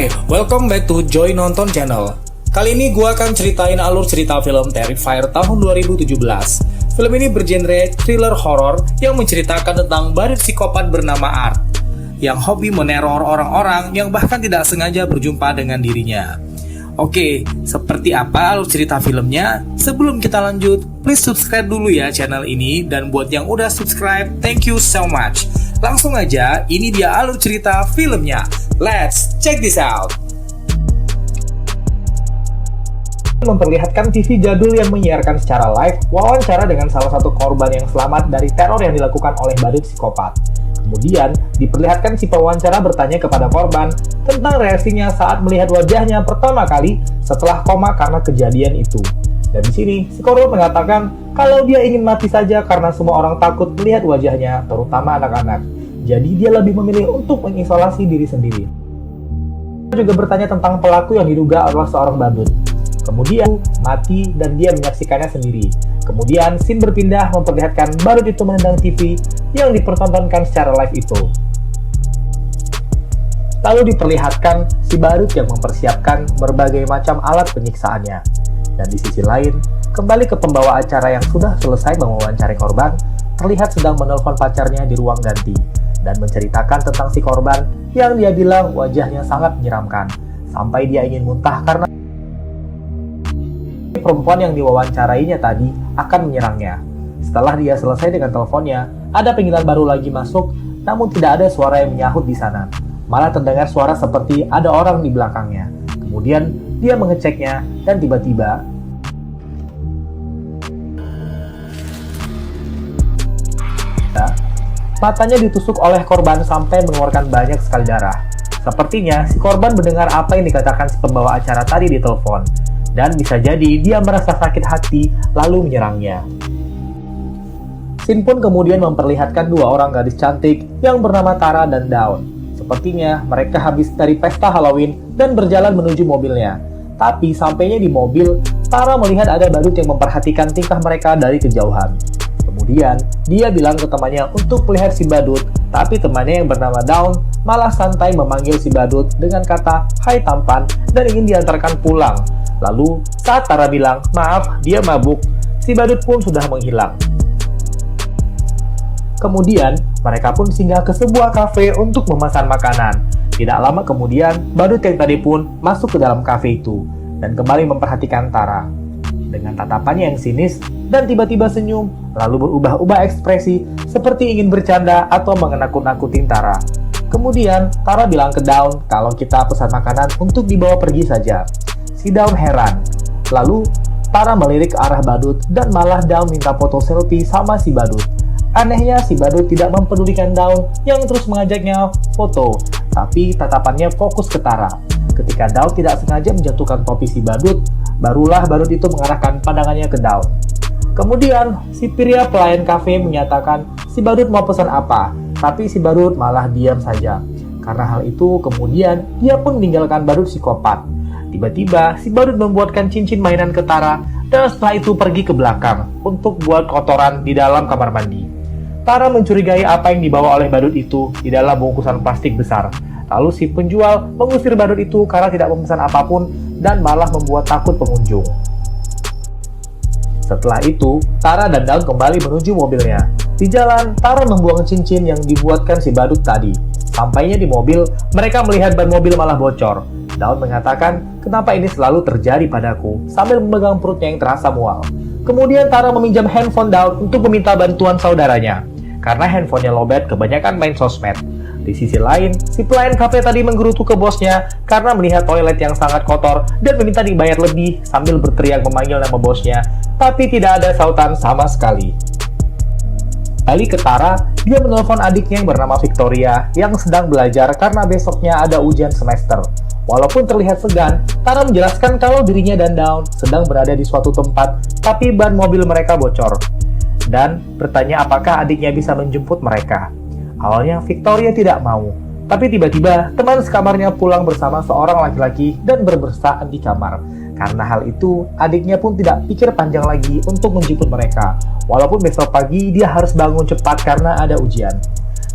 Hai, welcome back to Joy Nonton Channel. Kali ini gue akan ceritain alur cerita film Terrifier tahun 2017. Film ini bergenre thriller horor yang menceritakan tentang badut psikopat bernama Art yang hobi meneror orang-orang yang bahkan tidak sengaja berjumpa dengan dirinya. Oke, seperti apa alur cerita filmnya? Sebelum kita lanjut, please subscribe dulu ya channel ini. Dan buat yang udah subscribe, thank you so much. Langsung aja, ini dia alur cerita filmnya. Let's check this out. Memperlihatkan TV jadul yang menyiarkan secara live wawancara dengan salah satu korban yang selamat dari teror yang dilakukan oleh badut psikopat. Kemudian, diperlihatkan si pewawancara bertanya kepada korban tentang reaksinya saat melihat wajahnya pertama kali setelah koma karena kejadian itu. Dan di sini, si korban mengatakan kalau dia ingin mati saja karena semua orang takut melihat wajahnya, terutama anak-anak. Jadi dia lebih memilih untuk mengisolasi diri sendiri. Dia juga bertanya tentang pelaku yang diduga adalah seorang badut. Kemudian mati dan dia menyaksikannya sendiri. Kemudian scene berpindah memperlihatkan badut itu menendang TV yang dipertontonkan secara live itu. Lalu diperlihatkan si badut yang mempersiapkan berbagai macam alat penyiksaannya. Dan di sisi lain, kembali ke pembawa acara yang sudah selesai mewawancari korban, terlihat sedang menelpon pacarnya di ruang ganti dan menceritakan tentang si korban yang dia bilang wajahnya sangat menyeramkan, sampai dia ingin muntah karena perempuan yang diwawancarainya tadi akan menyerangnya. Setelah dia selesai dengan teleponnya, ada panggilan baru lagi masuk, namun tidak ada suara yang menyahut di sana. Malah terdengar suara seperti ada orang di belakangnya. Kemudian dia mengeceknya dan tiba-tiba matanya ditusuk oleh korban sampai mengeluarkan banyak sekali darah. Sepertinya si korban mendengar apa yang dikatakan si pembawa acara tadi di telepon, dan bisa jadi dia merasa sakit hati lalu menyerangnya. Scene pun kemudian memperlihatkan dua orang gadis cantik yang bernama Tara dan Dawn. Sepertinya mereka habis dari pesta Halloween dan berjalan menuju mobilnya. Tapi sampainya di mobil, Tara melihat ada badut yang memperhatikan tingkah mereka dari kejauhan. Kemudian, dia bilang ke temannya untuk melihat si badut, tapi temannya yang bernama Dawn malah santai memanggil si badut dengan kata "Hai tampan" dan ingin diantarkan pulang. Lalu, saat Tara bilang, "Maaf, dia mabuk," si badut pun sudah menghilang. Kemudian, mereka pun singgah ke sebuah kafe untuk memesan makanan. Tidak lama kemudian, badut yang tadi pun masuk ke dalam kafe itu dan kembali memperhatikan Tara dengan tatapannya yang sinis dan tiba-tiba senyum, lalu berubah-ubah ekspresi seperti ingin bercanda atau menakut-nakutin Tara. Kemudian, Tara bilang ke Dawn kalau kita pesan makanan untuk dibawa pergi saja. Si Dawn heran. Lalu, Tara melirik ke arah badut dan malah Dawn minta foto selfie sama si badut. Anehnya, si badut tidak mempedulikan Dawn yang terus mengajaknya foto, tapi tatapannya fokus ke Tara. Ketika Dawn tidak sengaja menjatuhkan topi si badut, barulah badut itu mengarahkan pandangannya ke Dawn. Kemudian, si pria pelayan kafe menyatakan si badut mau pesan apa, tapi si badut malah diam saja. Karena hal itu, kemudian dia pun meninggalkan badut psikopat. Tiba-tiba, si badut membuatkan cincin mainan ke Tara, dan setelah itu pergi ke belakang untuk buat kotoran di dalam kamar mandi. Tara mencurigai apa yang dibawa oleh badut itu di dalam bungkusan plastik besar. Lalu si penjual mengusir badut itu karena tidak memesan apapun dan malah membuat takut pengunjung. Setelah itu, Tara dan Dawn kembali menuju mobilnya. Di jalan, Tara membuang cincin yang dibuatkan si badut tadi. Sampainya di mobil, mereka melihat ban mobil malah bocor. Dawn mengatakan, "Kenapa ini selalu terjadi padaku?" sambil memegang perutnya yang terasa mual. Kemudian Tara meminjam handphone Dawn untuk meminta bantuan saudaranya, karena handphonenya lowbat kebanyakan main sosmed. Di sisi lain, si pelayan kafe tadi menggerutu ke bosnya karena melihat toilet yang sangat kotor dan meminta dibayar lebih sambil berteriak memanggil nama bosnya, tapi tidak ada sautan sama sekali. Balik ke Tara, dia menelpon adiknya yang bernama Victoria yang sedang belajar karena besoknya ada ujian semester. Walaupun terlihat segan, Tara menjelaskan kalau dirinya dan Dawn sedang berada di suatu tempat, tapi ban mobil mereka bocor. Dan bertanya apakah adiknya bisa menjemput mereka. Awalnya Victoria tidak mau, tapi tiba-tiba teman sekamarnya pulang bersama seorang laki-laki dan berbersaaan di kamar. Karena hal itu, adiknya pun tidak pikir panjang lagi untuk menjemput mereka. Walaupun besok pagi dia harus bangun cepat karena ada ujian.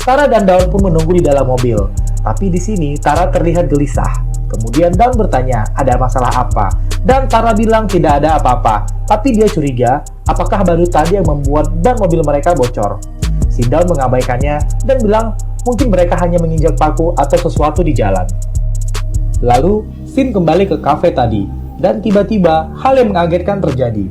Tara dan Dawn pun menunggu di dalam mobil. Tapi di sini Tara terlihat gelisah. Kemudian Daun bertanya, ada masalah apa? Dan Tara bilang tidak ada apa-apa, tapi dia curiga apakah badut tadi yang membuat ban mobil mereka bocor. Si Daun mengabaikannya dan bilang mungkin mereka hanya menginjak paku atau sesuatu di jalan. Lalu, Finn kembali ke kafe tadi, dan tiba-tiba hal yang mengagetkan terjadi.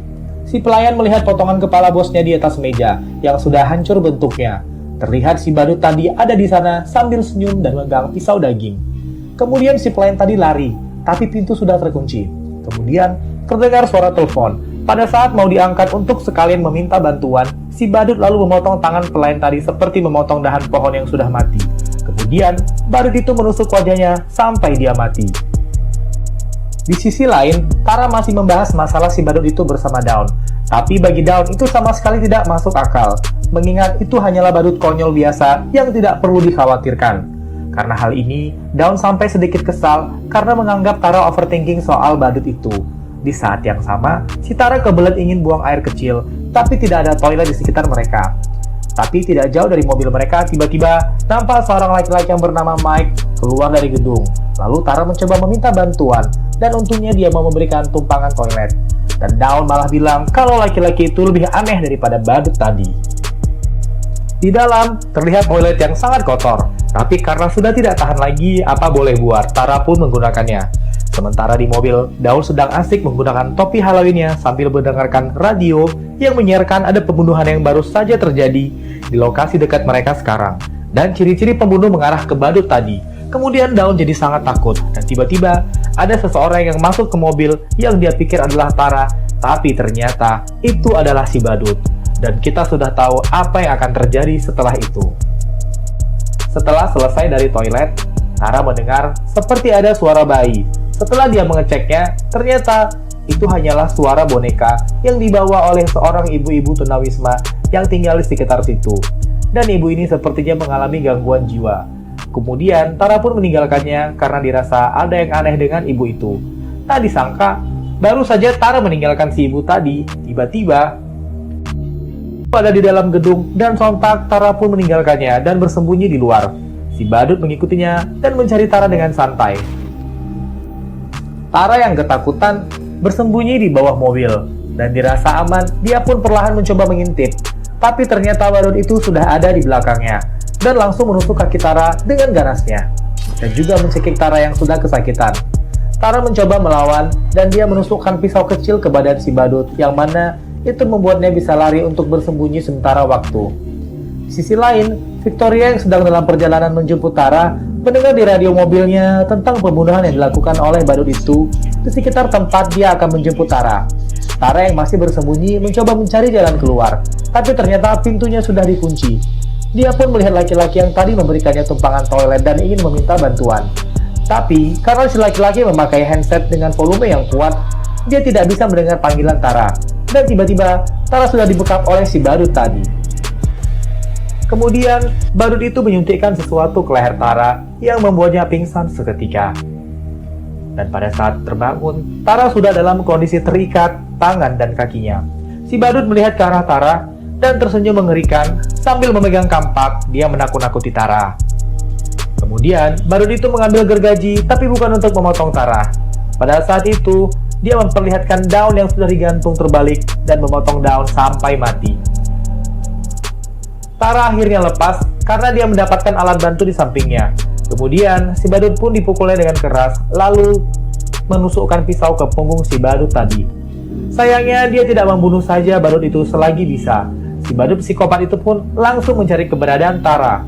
Si pelayan melihat potongan kepala bosnya di atas meja yang sudah hancur bentuknya. Terlihat si badut tadi ada di sana sambil senyum dan memegang pisau daging. Kemudian si pelayan tadi lari, tapi pintu sudah terkunci. Kemudian terdengar suara telepon. Pada saat mau diangkat untuk sekalian meminta bantuan, si badut lalu memotong tangan pelayan tadi seperti memotong dahan pohon yang sudah mati. Kemudian, badut itu menusuk wajahnya sampai dia mati. Di sisi lain, Tara masih membahas masalah si badut itu bersama Daun. Tapi bagi Daun itu sama sekali tidak masuk akal, mengingat itu hanyalah badut konyol biasa yang tidak perlu dikhawatirkan. Karena hal ini, Daun sampai sedikit kesal karena menganggap Tara overthinking soal badut itu. Di saat yang sama, si Tara kebelet ingin buang air kecil, tapi tidak ada toilet di sekitar mereka. Tapi tidak jauh dari mobil mereka, tiba-tiba nampak seorang laki-laki yang bernama Mike keluar dari gedung. Lalu Tara mencoba meminta bantuan, dan untungnya dia mau memberikan tumpangan toilet. Dan Daun malah bilang kalau laki-laki itu lebih aneh daripada badut tadi. Di dalam, terlihat toilet yang sangat kotor, tapi karena sudah tidak tahan lagi, apa boleh buat, Tara pun menggunakannya. Sementara di mobil, Daun sedang asik menggunakan topi Halloween-nya sambil mendengarkan radio yang menyiarkan ada pembunuhan yang baru saja terjadi di lokasi dekat mereka sekarang. Dan ciri-ciri pembunuh mengarah ke badut tadi. Kemudian Daun jadi sangat takut, dan tiba-tiba ada seseorang yang masuk ke mobil yang dia pikir adalah Tara, tapi ternyata itu adalah si badut. Dan kita sudah tahu apa yang akan terjadi setelah itu. Setelah selesai dari toilet, Tara mendengar seperti ada suara bayi. Setelah dia mengeceknya, ternyata itu hanyalah suara boneka yang dibawa oleh seorang ibu-ibu tunawisma yang tinggal di sekitar situ. Dan ibu ini sepertinya mengalami gangguan jiwa. Kemudian, Tara pun meninggalkannya karena dirasa ada yang aneh dengan ibu itu. Tak disangka, baru saja Tara meninggalkan si ibu tadi, tiba-tiba ada di dalam gedung dan sontak Tara pun meninggalkannya dan bersembunyi di luar. Si badut mengikutinya dan mencari Tara dengan santai. Tara yang ketakutan bersembunyi di bawah mobil dan dirasa aman, dia pun perlahan mencoba mengintip. Tapi ternyata badut itu sudah ada di belakangnya dan langsung menusuk kaki Tara dengan ganasnya dan juga mencekik Tara yang sudah kesakitan. Tara mencoba melawan dan dia menusukkan pisau kecil ke badan si badut yang mana itu membuatnya bisa lari untuk bersembunyi sementara waktu. Di sisi lain, Victoria yang sedang dalam perjalanan menjemput Tara mendengar di radio mobilnya tentang pembunuhan yang dilakukan oleh badut itu di sekitar tempat dia akan menjemput Tara. Tara yang masih bersembunyi mencoba mencari jalan keluar, tapi ternyata pintunya sudah dikunci. Dia pun melihat laki-laki yang tadi memberikannya tumpangan toilet dan ingin meminta bantuan. Tapi, karena si laki-laki memakai handset dengan volume yang kuat, dia tidak bisa mendengar panggilan Tara. Dan tiba-tiba, Tara sudah dibekap oleh si badut tadi. Kemudian, badut itu menyuntikkan sesuatu ke leher Tara yang membuatnya pingsan seketika. Dan pada saat terbangun, Tara sudah dalam kondisi terikat tangan dan kakinya. Si badut melihat ke arah Tara dan tersenyum mengerikan sambil memegang kampak. Dia menakut-nakuti Tara. Kemudian, badut itu mengambil gergaji tapi bukan untuk memotong Tara. Pada saat itu, dia memperlihatkan Daun yang sudah digantung terbalik dan memotong Daun sampai mati. Tara akhirnya lepas karena dia mendapatkan alat bantu di sampingnya. Kemudian, si badut pun dipukulnya dengan keras, lalu menusukkan pisau ke punggung si badut tadi. Sayangnya, dia tidak membunuh saja badut itu selagi bisa. Si badut psikopat itu pun langsung mencari keberadaan Tara.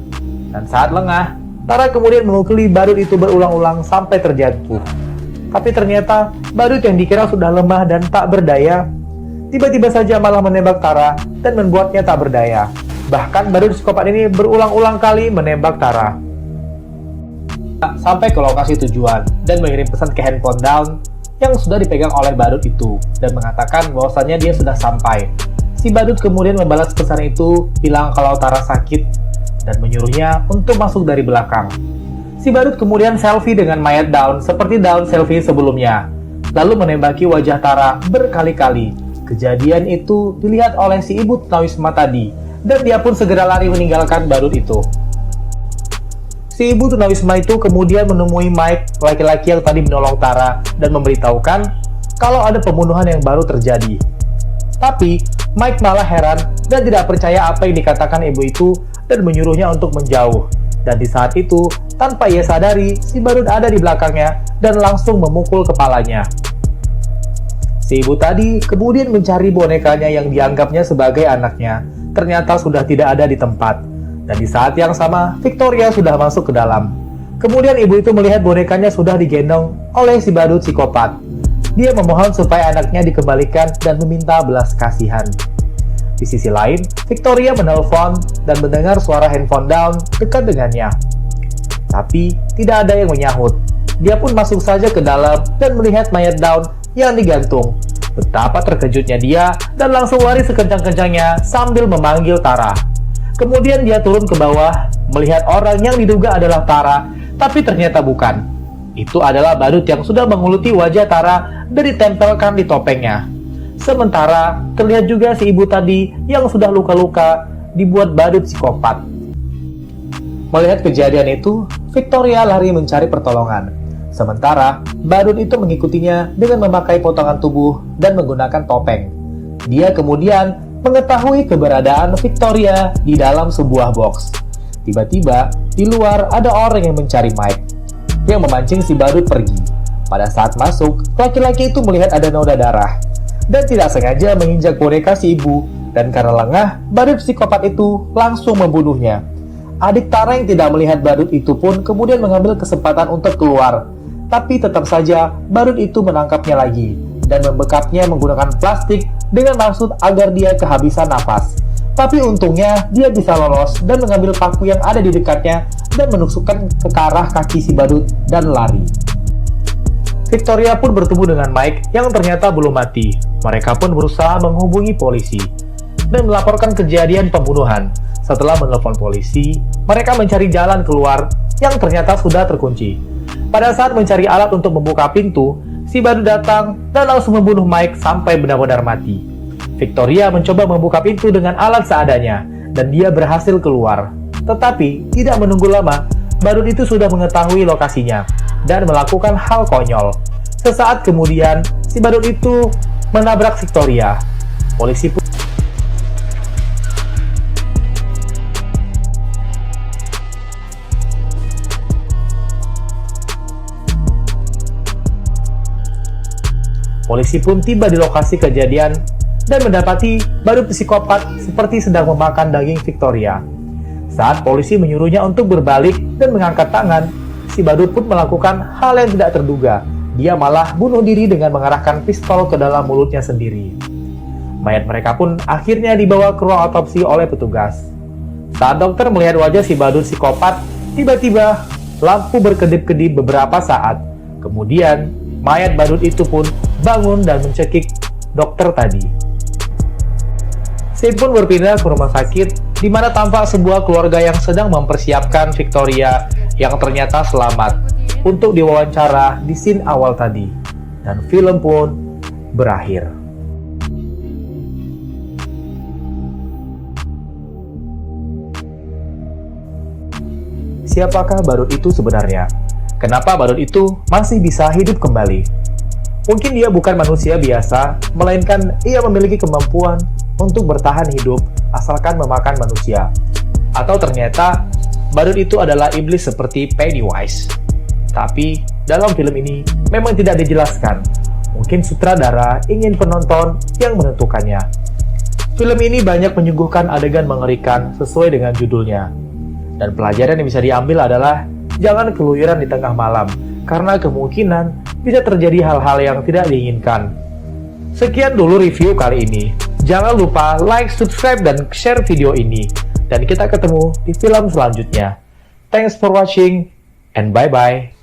Dan saat lengah, Tara kemudian memukuli badut itu berulang-ulang sampai terjatuh. Tapi ternyata, badut yang dikira sudah lemah dan tak berdaya, tiba-tiba saja malah menembak Tara dan membuatnya tak berdaya. Bahkan badut psikopat ini berulang-ulang kali menembak Tara. Sampai ke lokasi tujuan dan mengirim pesan ke handphone Daun yang sudah dipegang oleh badut itu dan mengatakan bahwasannya dia sudah sampai. Si badut kemudian membalas pesan itu, bilang kalau Tara sakit dan menyuruhnya untuk masuk dari belakang. Si badut kemudian selfie dengan mayat Daun seperti Daun selfie sebelumnya, lalu menembaki wajah Tara berkali-kali. Kejadian itu dilihat oleh si ibu tunawisma tadi dan dia pun segera lari meninggalkan badut itu. Si Si ibu tunawisma itu kemudian menemui Mike, laki-laki yang tadi menolong Tara, dan memberitahukan kalau ada pembunuhan yang baru terjadi. Tapi, Mike malah heran dan tidak percaya apa yang dikatakan ibu itu dan menyuruhnya untuk menjauh. Dan di saat itu, tanpa ia sadari, si badut ada di belakangnya dan langsung memukul kepalanya. Si ibu tadi kemudian mencari bonekanya yang dianggapnya sebagai anaknya, ternyata sudah tidak ada di tempat. Dan di saat yang sama, Victoria sudah masuk ke dalam. Kemudian ibu itu melihat bonekanya sudah digendong oleh si badut psikopat. Dia memohon supaya anaknya dikembalikan dan meminta belas kasihan. Di sisi lain, Victoria menelpon dan mendengar suara handphone Dawn dekat dengannya. Tapi, tidak ada yang menyahut. Dia pun masuk saja ke dalam dan melihat mayat Dawn yang digantung. Betapa terkejutnya dia dan langsung lari sekencang-kencangnya sambil memanggil Tara. Kemudian dia turun ke bawah, melihat orang yang diduga adalah Tara, tapi ternyata bukan. Itu adalah badut yang sudah menguluti wajah Tara dan ditempelkan di topengnya. Sementara, terlihat juga si ibu tadi yang sudah luka-luka dibuat badut psikopat. Melihat kejadian itu, Victoria lari mencari pertolongan. Sementara, badut itu mengikutinya dengan memakai potongan tubuh dan menggunakan topeng. Dia kemudian mengetahui keberadaan Victoria di dalam sebuah box. Tiba-tiba, di luar ada orang yang mencari Mike, yang memancing si badut pergi. Pada saat masuk, laki-laki itu melihat ada noda darah dan tidak sengaja menginjak boneka si ibu, dan karena lengah, badut psikopat itu langsung membunuhnya. Adik Tara yang tidak melihat badut itu pun kemudian mengambil kesempatan untuk keluar, tapi tetap saja badut itu menangkapnya lagi dan membekapnya menggunakan plastik dengan maksud agar dia kehabisan napas. Tapi untungnya dia bisa lolos dan mengambil paku yang ada di dekatnya dan menusukkan ke arah kaki si badut dan lari. Victoria pun bertemu dengan Mike yang ternyata belum mati. Mereka pun berusaha menghubungi polisi dan melaporkan kejadian pembunuhan. Setelah menelpon polisi, mereka mencari jalan keluar yang ternyata sudah terkunci. Pada saat mencari alat untuk membuka pintu, si badut datang dan langsung membunuh Mike sampai benar-benar mati. Victoria mencoba membuka pintu dengan alat seadanya dan dia berhasil keluar. Tetapi tidak menunggu lama, badut itu sudah mengetahui lokasinya dan melakukan hal konyol. Sesaat kemudian, si badut itu menabrak Victoria. Polisi pun tiba di lokasi kejadian dan mendapati badut psikopat seperti sedang memakan daging Victoria. Saat polisi menyuruhnya untuk berbalik dan mengangkat tangan, si badut pun melakukan hal yang tidak terduga. Dia malah bunuh diri dengan mengarahkan pistol ke dalam mulutnya sendiri. Mayat mereka pun akhirnya dibawa ke ruang otopsi oleh petugas. Saat dokter melihat wajah si badut psikopat, tiba-tiba lampu berkedip-kedip beberapa saat. Kemudian, mayat badut itu pun bangun dan mencekik dokter tadi. Scene pun berpindah ke rumah sakit, di mana tampak sebuah keluarga yang sedang mempersiapkan Victoria yang ternyata selamat untuk diwawancara di scene awal tadi. Dan film pun berakhir. Siapakah badut itu sebenarnya? Kenapa badut itu masih bisa hidup kembali? Mungkin dia bukan manusia biasa, melainkan ia memiliki kemampuan untuk bertahan hidup asalkan memakan manusia. Atau ternyata badut itu adalah iblis seperti Pennywise. Tapi dalam film ini memang tidak dijelaskan. Mungkin sutradara ingin penonton yang menentukannya. Film ini banyak menyuguhkan adegan mengerikan sesuai dengan judulnya. Dan pelajaran yang bisa diambil adalah jangan keluyuran di tengah malam, karena kemungkinan bisa terjadi hal-hal yang tidak diinginkan. Sekian dulu review kali ini. Jangan lupa like, subscribe, dan share video ini. Dan kita ketemu di film selanjutnya. Thanks for watching, and bye-bye.